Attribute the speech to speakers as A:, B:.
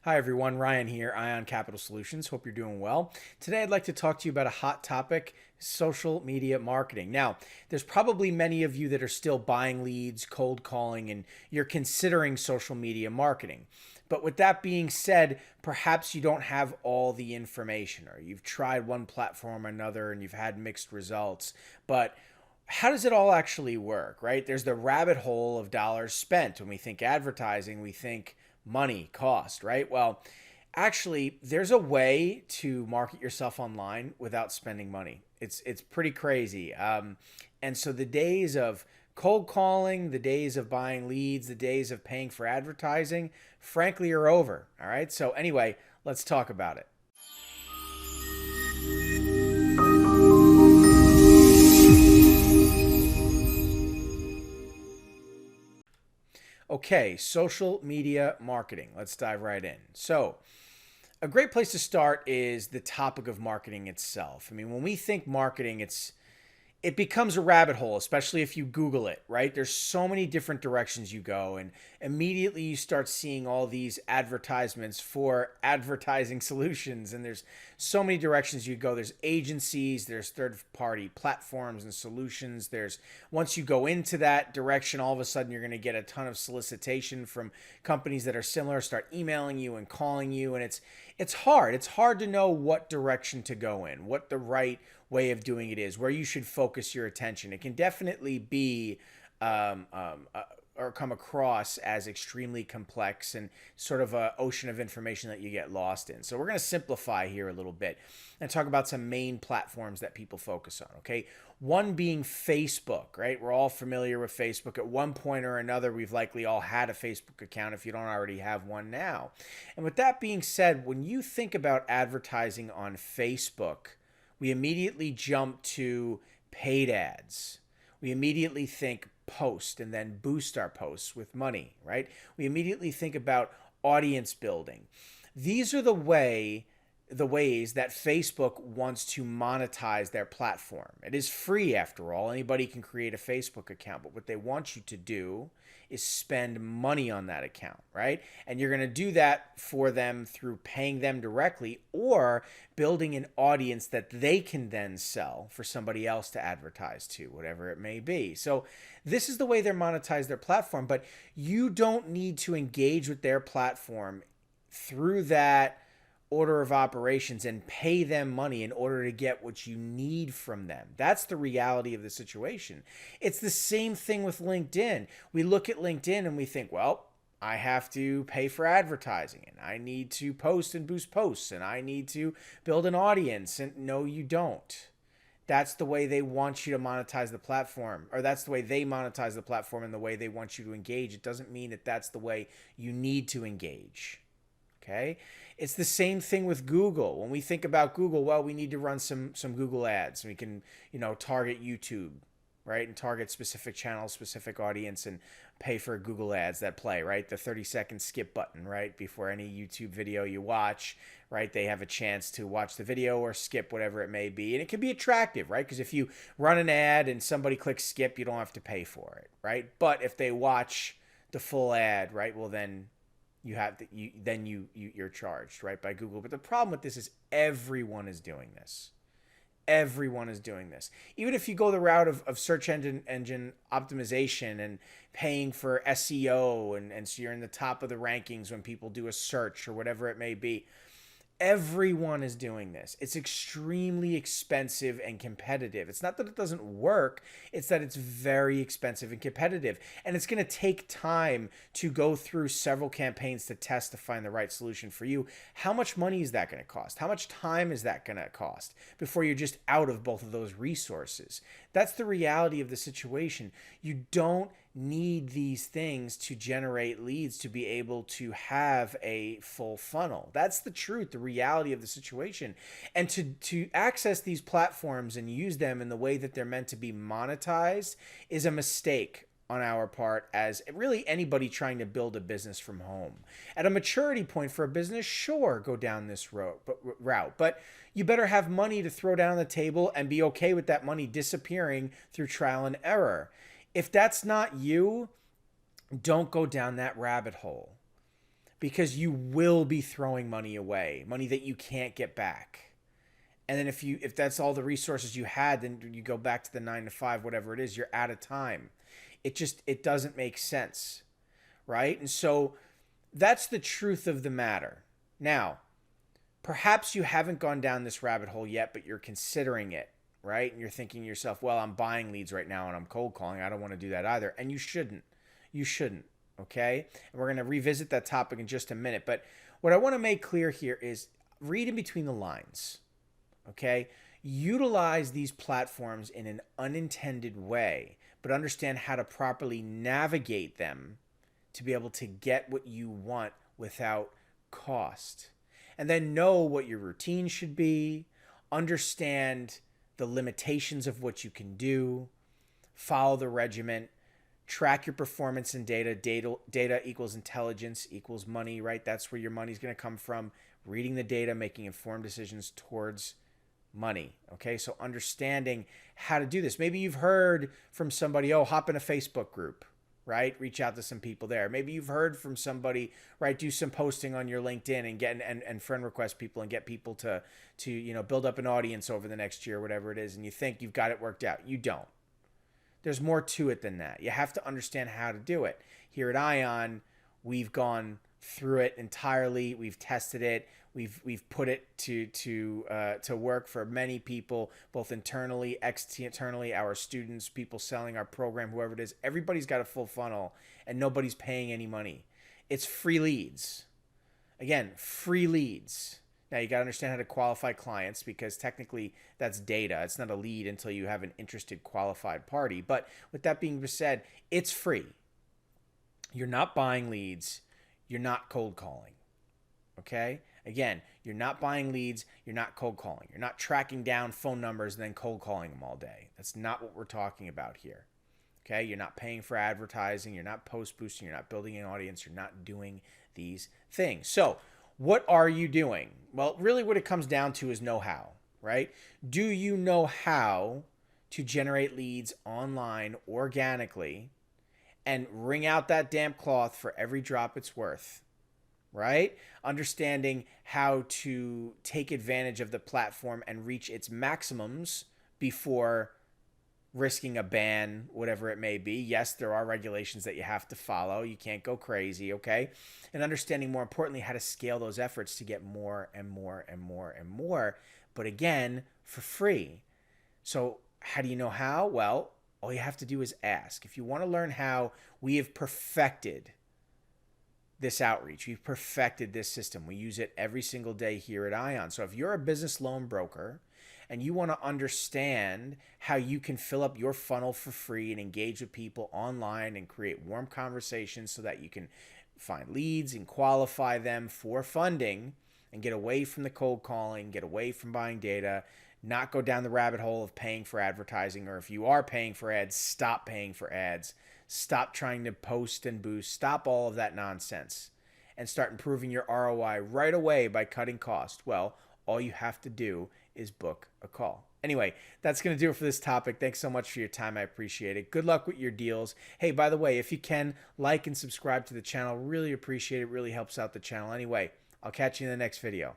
A: Hi everyone, Ryan here, Ion Capital Solutions. Hope you're doing well. Today I'd like to talk to you about a hot topic, social media marketing. Now, there's probably many of you that are still buying leads, cold calling, and you're considering social media marketing. But with that being said, perhaps you don't have all the information, or you've tried one platform or another and you've had mixed results. But how does it all actually work, right? There's the rabbit hole of dollars spent. When we think advertising, we think money, cost, right? Well, actually, there's a way to market yourself online without spending money. It's pretty crazy. And so the days of cold calling, the days of buying leads, the days of paying for advertising, frankly, are over. All right. So anyway, let's talk about it. Okay, social media marketing. Let's dive right in. So, a great place to start is the topic of marketing itself. I mean, when we think marketing, it becomes a rabbit hole, especially if you Google it, right? There's so many different directions you go, and immediately you start seeing all these advertisements for advertising solutions. And there's so many directions you go. There's agencies, there's third party platforms and solutions. Once you go into that direction, all of a sudden you're going to get a ton of solicitation from companies that are similar, start emailing you and calling you. And it's hard. It's hard to know what direction to go in, what the right way of doing it is, where you should focus your attention. It can definitely be or come across as extremely complex and sort of an ocean of information that you get lost in. So we're going to simplify here a little bit and talk about some main platforms that people focus on, okay? One being Facebook, right? We're all familiar with Facebook. At one point or another, we've likely all had a Facebook account if you don't already have one now. And with that being said, when you think about advertising on Facebook, we immediately jump to paid ads. We immediately think post and then boost our posts with money, right? We immediately think about audience building. These are the ways that Facebook wants to monetize their platform. It is free after all. Anybody can create a Facebook account, but what they want you to do is spend money on that account, right? And you're going to do that for them through paying them directly or building an audience that they can then sell for somebody else to advertise to, whatever it may be. So this is the way they monetize their platform, but you don't need to engage with their platform through that order of operations and pay them money in order to get what you need from them. That's the reality of the situation. It's the same thing with LinkedIn. We look at LinkedIn and we think, well, I have to pay for advertising and I need to post and boost posts and I need to build an audience. And no, you don't. That's the way they want you to monetize the platform, or that's the way they monetize the platform and the way they want you to engage. It doesn't mean that that's the way you need to engage. Okay. It's the same thing with Google. When we think about Google, well, we need to run some Google ads. We can, target YouTube, right? And target specific channels, specific audience, and pay for Google ads that play, right? The 30-second skip button, right? Before any YouTube video you watch, right? They have a chance to watch the video or skip, whatever it may be. And it can be attractive, right? Because if you run an ad and somebody clicks skip, you don't have to pay for it, right? But if they watch the full ad, right, well, then you're charged, right, by Google. But the problem with this is everyone is doing this. Everyone is doing this. Even if you go the route of search engine optimization and paying for SEO, and so you're in the top of the rankings when people do a search or whatever it may be. Everyone is doing this. It's extremely expensive and competitive. It's not that it doesn't work. It's that it's very expensive and competitive. And it's going to take time to go through several campaigns to test to find the right solution for you. How much money is that going to cost? How much time is that going to cost before you're just out of both of those resources? That's the reality of the situation. You don't need these things to generate leads to be able to have a full funnel. That's the truth, the reality of the situation. And to access these platforms and use them in the way that they're meant to be monetized is a mistake on our part as really anybody trying to build a business from home. At a maturity point for a business, sure, go down this route, but you better have money to throw down on the table and be okay with that money disappearing through trial and error. If that's not you, don't go down that rabbit hole. because you will be throwing money away, money that you can't get back. And then if that's all the resources you had, then you go back to the 9 to 5, whatever it is, you're out of time. It doesn't make sense, right? And so that's the truth of the matter. Now, perhaps you haven't gone down this rabbit hole yet, but you're considering it, right? And you're thinking to yourself, well, I'm buying leads right now and I'm cold calling. I don't want to do that either. And you shouldn't. You shouldn't, okay? And we're going to revisit that topic in just a minute. But what I want to make clear here is read in between the lines, okay? Utilize these platforms in an unintended way, but understand how to properly navigate them to be able to get what you want without cost. And then know what your routine should be, understand the limitations of what you can do, follow the regiment, track your performance in data. Data equals intelligence equals money, right? That's where your money's going to come from. Reading the data, making informed decisions towards money. Okay, so understanding how to do this. Maybe you've heard from somebody, oh, hop in a Facebook group, right? Reach out to some people there. Maybe you've heard from somebody, right? Do some posting on your LinkedIn and get and friend request people and get people to build up an audience over the next year, whatever it is, and you think you've got it worked out. You don't. There's more to it than that. You have to understand how to do it. Here at Ion, we've gone through it entirely. We've tested it. We've put it to work for many people, both internally, externally, our students, people selling our program, whoever it is. Everybody's got a full funnel, and nobody's paying any money. It's free leads. Again, free leads. Now, you got to understand how to qualify clients, because technically that's data. It's not a lead until you have an interested qualified party. But with that being said, it's free. You're not buying leads. You're not cold calling. Okay? Again, you're not buying leads. You're not cold calling. You're not tracking down phone numbers and then cold calling them all day. That's not what we're talking about here. Okay? You're not paying for advertising. You're not post boosting. You're not building an audience. You're not doing these things. So, what are you doing? Well, really what it comes down to is know-how, right? Do you know how to generate leads online organically and wring out that damn cloth for every drop it's worth, right? Understanding how to take advantage of the platform and reach its maximums before risking a ban, whatever it may be. Yes, there are regulations that you have to follow. You can't go crazy, okay? And understanding, more importantly, how to scale those efforts to get more and more and more and more, but again, for free. So how do you know how? Well, all you have to do is ask. If you want to learn how, we have perfected this outreach. We've perfected this system. We use it every single day here at Ion. So if you're a business loan broker and you want to understand how you can fill up your funnel for free and engage with people online and create warm conversations so that you can find leads and qualify them for funding and get away from the cold calling, get away from buying data, not go down the rabbit hole of paying for advertising, or if you are paying for ads, stop paying for ads. Stop trying to post and boost. Stop all of that nonsense and start improving your ROI right away by cutting cost. Well, all you have to do is book a call. Anyway, that's going to do it for this topic. Thanks so much for your time. I appreciate it. Good luck with your deals. Hey, by the way, if you can, like and subscribe to the channel. Really appreciate it. Really helps out the channel. Anyway, I'll catch you in the next video.